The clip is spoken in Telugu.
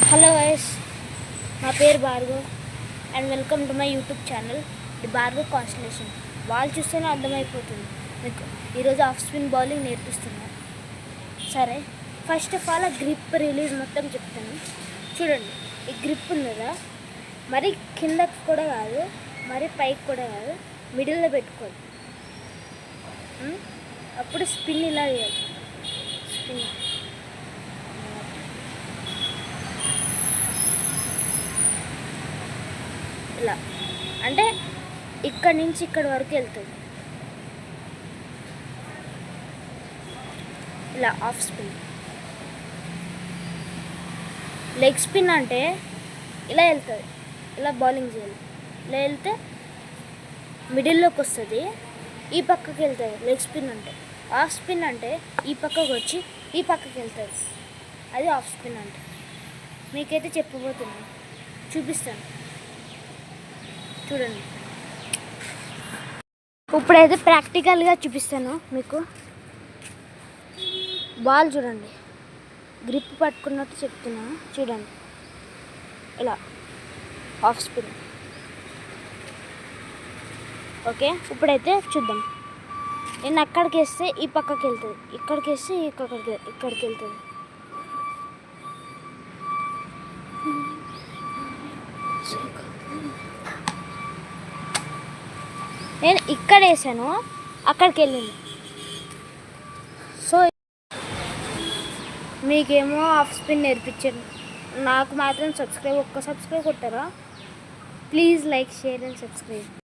హలో గైస్, నా పేరు Bhargav and welcome to my YouTube channel the Bhargav constellation. వాళ్ళు చూస్తేనే అర్థమైపోతుంది మీకు. ఈరోజు ఆఫ్ స్పిన్ బౌలింగ్ నేర్పిస్తున్నాను. సరే, ఫస్ట్ ఆఫ్ ఆల్ ఆ గ్రిప్ రిలీజ్ మొత్తం చెప్తాను. చూడండి, ఈ గ్రిప్ ఉంది కదా, మరి కిందకి కూడా కాదు, మరి పైకి కూడా కాదు, మిడిల్లో పెట్టుకోవాలి. అప్పుడు స్పిన్ ఇలా చేయాలి. స్పిన్ ఇలా అంటే ఇక్కడి నుంచి ఇక్కడి వరకు వెళ్తుంది. ఇలా ఆఫ్ స్పిన్. లెగ్ స్పిన్ అంటే ఇలా వెళ్తుంది, ఇలా బౌలింగ్ చేయాలి. ఇలా వెళ్తే మిడిల్లోకి వస్తుంది, ఈ పక్కకి వెళ్తుంది. లెగ్ స్పిన్ అంటే. ఆఫ్ స్పిన్ అంటే ఈ పక్కకు వచ్చి ఈ పక్కకి వెళ్తుంది. అది ఆఫ్ స్పిన్ అంటే. మీకైతే చెప్పబోతున్నాను, చూపిస్తాను చూడండి. ఇప్పుడైతే ప్రాక్టికల్గా చూపిస్తాను మీకు. బాల్ చూడండి, గ్రిప్ పట్టుకున్నట్టు చెప్తున్నాను చూడండి. ఇలా ఆఫ్ స్పిన్. ఓకే, ఇప్పుడైతే చూద్దాం. నేను అక్కడికి వేస్తే ఈ పక్కకి వెళ్తుంది, ఇక్కడికి వేస్తే ఇక్కడికి వెళ్తుంది. నేను ఇక్కడ వేసాను, అక్కడికి వెళ్ళింది. సో మీకేమో ఆఫ్ స్పిన్ నేర్పించాను, నాకు మాత్రం ఒక్క సబ్స్క్రైబ్ కొట్టారా? Please like, share and subscribe.